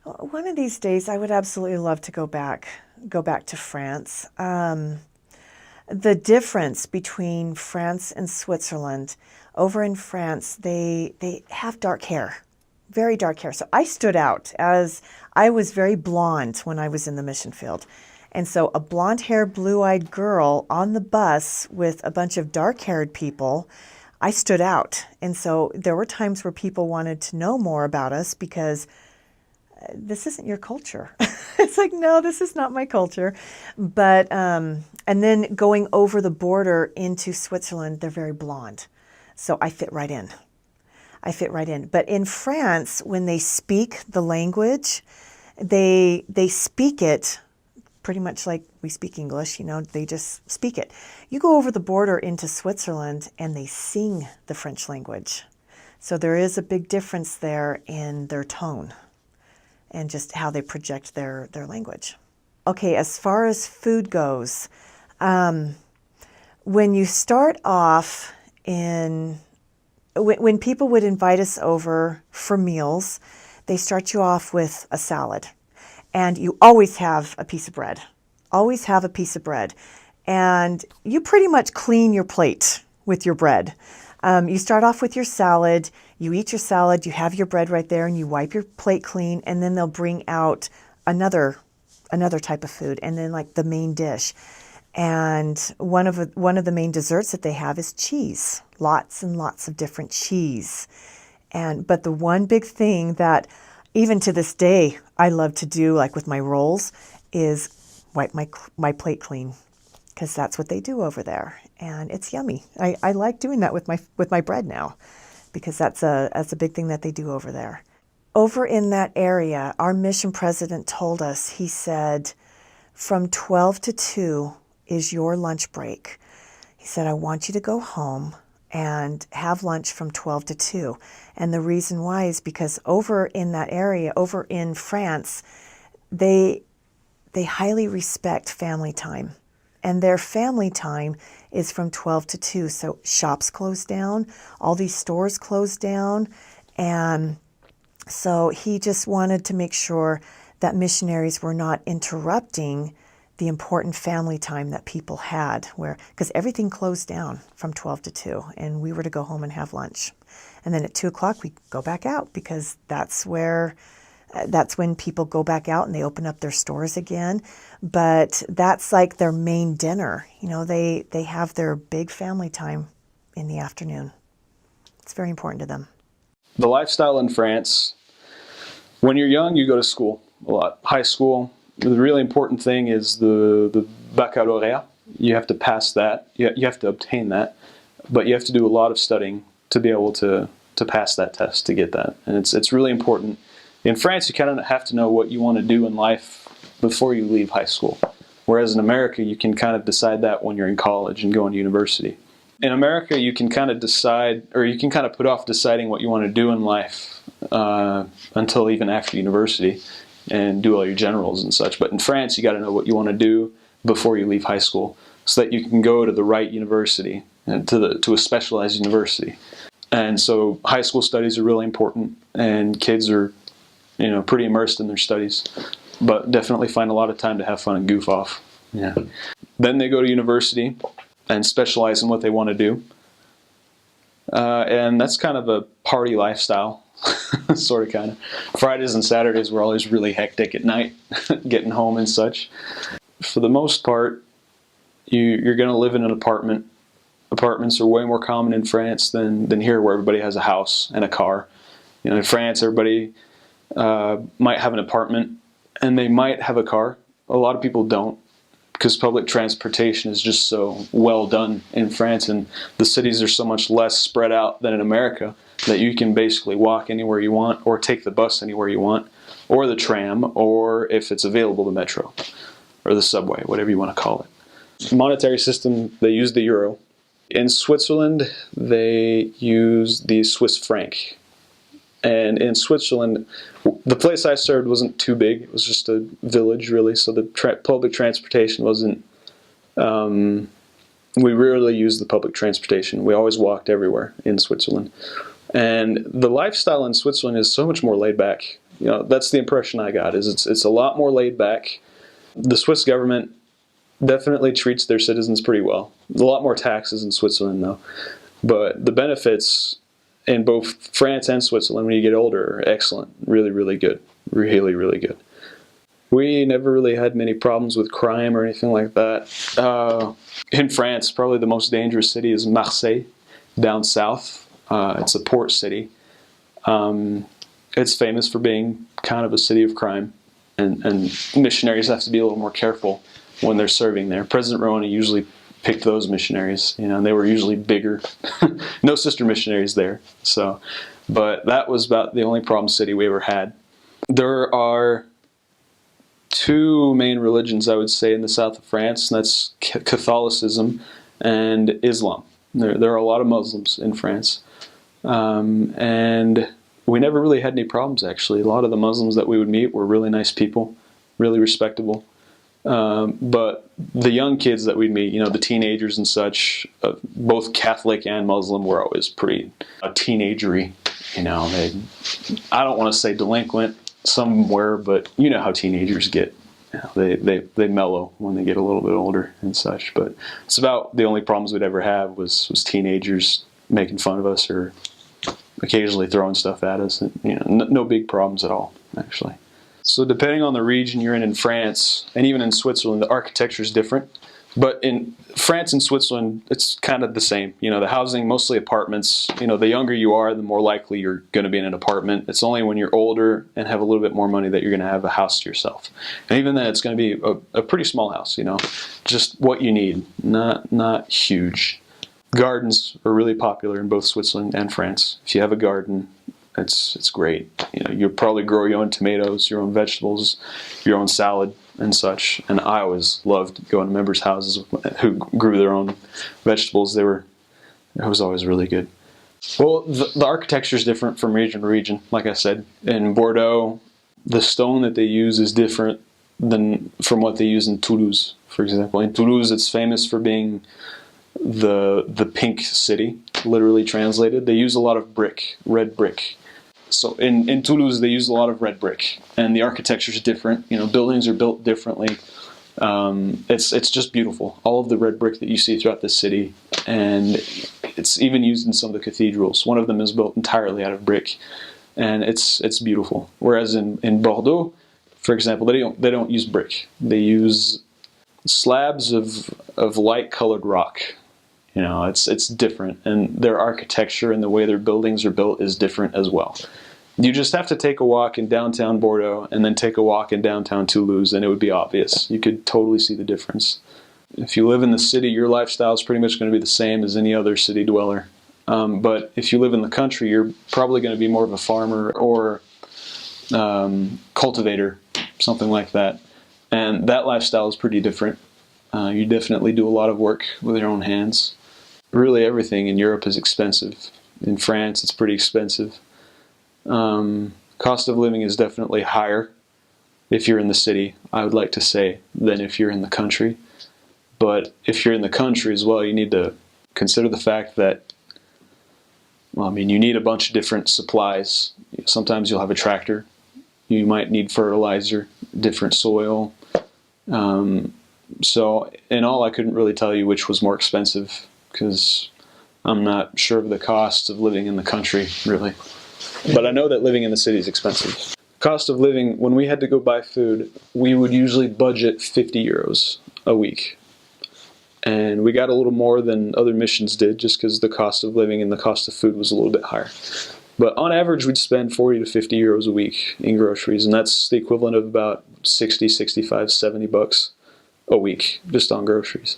One of these days, I would absolutely love to go back to France. The difference between France and Switzerland, over in France, they have dark hair, very dark hair. So I stood out as I was very blonde when I was in the mission field. And so a blonde haired, blue eyed girl on the bus with a bunch of dark haired people, I stood out. And so there were times where people wanted to know more about us because this isn't your culture. It's like, no, this is not my culture. But, and then going over the border into Switzerland, they're very blonde. So I fit right in. I fit right in. But in France, when they speak the language, they speak it pretty much like we speak English, they just speak it. You go over the border into Switzerland and they sing the French language. So there is a big difference there in their tone and just how they project their language. Okay, as far as food goes, when you start off when people would invite us over for meals, they start you off with a salad. And you always have a piece of bread. Always have a piece of bread. And you pretty much clean your plate with your bread. You start off with your salad, you eat your salad, you have your bread right there, and you wipe your plate clean, and then they'll bring out another type of food, and then like the main dish. And one of the main desserts that they have is cheese, lots and lots of different cheese. But the one big thing that even to this day I love to do, like with my rolls, is wipe my plate clean, because that's what they do over there, and it's yummy. I like doing that with my bread now, because that's a big thing that they do over there. Over in that area, our mission president told us, he said, from 12 to 2 is your lunch break. He said, I want you to go home and have lunch from 12 to 2. And the reason why is because over in that area, over in France, they highly respect family time. And their family time is from 12 to 2. So shops close down, all these stores close down. And so he just wanted to make sure that missionaries were not interrupting the important family time that people had, because everything closed down from 12 to 2, and we were to go home and have lunch. And then at 2 o'clock, we go back out, because that's when people go back out and they open up their stores again. But that's like their main dinner. They have their big family time in the afternoon. It's very important to them. The lifestyle in France, when you're young, you go to school a lot. High school, the really important thing is the baccalaureate. You have to pass that. You have to obtain that. But you have to do a lot of studying to be able to pass that test, to get that. And it's really important. In France, you kind of have to know what you want to do in life before you leave high school. Whereas in America, you can kind of decide that when you're in college and going to university. In America, you can kind of decide, or you can kind of put off deciding what you want to do in life until even after university, and do all your generals and such. But in France, you got to know what you want to do before you leave high school, so that you can go to the right university, and to a specialized university. And so high school studies are really important, and kids are pretty immersed in their studies, but definitely find a lot of time to have fun and goof off. Yeah. Then they go to university and specialize in what they want to do. And that's kind of a party lifestyle, sort of kind of. Fridays and Saturdays were always really hectic at night, getting home and such. For the most part, you're going to live in an apartment. Apartments are way more common in France than here, where everybody has a house and a car. In France, everybody might have an apartment, and they might have a car. A lot of people don't, because public transportation is just so well done in France, and the cities are so much less spread out than in America, that you can basically walk anywhere you want, or take the bus anywhere you want, or the tram, or if it's available, the metro, or the subway, whatever you want to call it. Monetary system, they use the euro. In Switzerland, they use the Swiss franc. And in Switzerland, the place I served wasn't too big. It was just a village, really, so the public transportation wasn't... we rarely used the public transportation. We always walked everywhere in Switzerland. And the lifestyle in Switzerland is so much more laid back That's the impression I got. Is it's a lot more laid back. The Swiss government definitely treats their citizens pretty well. A lot more taxes in Switzerland though, but the benefits in both France and Switzerland when you get older are excellent. Really, really good. Really, really good. We never really had many problems with crime or anything like that. In France, probably the most dangerous city is Marseille, down south. It's a port city. It's famous for being kind of a city of crime, and missionaries have to be a little more careful when they're serving there. President Rouhani usually picked those missionaries, and they were usually bigger. No sister missionaries there. But that was about the only problem city we ever had. There are two main religions, I would say, in the south of France, and that's Catholicism and Islam. There are a lot of Muslims in France. And we never really had any problems, actually. A lot of the Muslims that we would meet were really nice people, really respectable. But the young kids that we'd meet, the teenagers and such, both Catholic and Muslim, were always pretty teenagery. I don't want to say delinquent somewhere, but you know how teenagers get. They mellow when they get a little bit older and such. But it's about the only problems we'd ever have was teenagers making fun of us or occasionally throwing stuff at us. And, no big problems at all, actually. So depending on the region you're in France, and even in Switzerland, the architecture is different. But in France and Switzerland, it's kind of the same. The housing, mostly apartments. The younger you are, the more likely you're going to be in an apartment. It's only when you're older and have a little bit more money that you're going to have a house to yourself. And even then, it's going to be a pretty small house, just what you need, not huge. Gardens are really popular in both Switzerland and France. If you have a garden, it's great. You'll probably grow your own tomatoes, your own vegetables, your own salad and such. And I always loved going to members' houses who grew their own vegetables. It was always really good. Well, the architecture is different from region to region, like I said. In Bordeaux, the stone that they use is different than from what they use in Toulouse, for example. In Toulouse, it's famous for being the pink city, literally translated. They use a lot of brick, red brick. So in Toulouse, they use a lot of red brick, and the architecture is different. Buildings are built differently. It's just beautiful. All of the red brick that you see throughout the city, and it's even used in some of the cathedrals. One of them is built entirely out of brick, and it's beautiful. Whereas in Bordeaux, for example, they don't use brick. They use slabs of light-colored rock. It's different, and their architecture and the way their buildings are built is different as well. You just have to take a walk in downtown Bordeaux and then take a walk in downtown Toulouse, and it would be obvious. You could totally see the difference. If you live in the city, your lifestyle is pretty much going to be the same as any other city dweller. But if you live in the country, you're probably going to be more of a farmer or cultivator, something like that. And that lifestyle is pretty different. You definitely do a lot of work with your own hands. Really everything in Europe is expensive. In France, it's pretty expensive. Cost of living is definitely higher if you're in the city, I would like to say, than if you're in the country. But if you're in the country as well, you need to consider the fact that, you need a bunch of different supplies. Sometimes you'll have a tractor. You might need fertilizer, different soil. So in all, I couldn't really tell you which was more expensive because I'm not sure of the cost of living in the country, really. But I know that living in the city is expensive. Cost of living, when we had to go buy food, we would usually budget 50 euros a week. And we got a little more than other missions did just because the cost of living and the cost of food was a little bit higher. But on average, we'd spend 40 to 50 euros a week in groceries, and that's the equivalent of about 60, 65, 70 bucks a week just on groceries.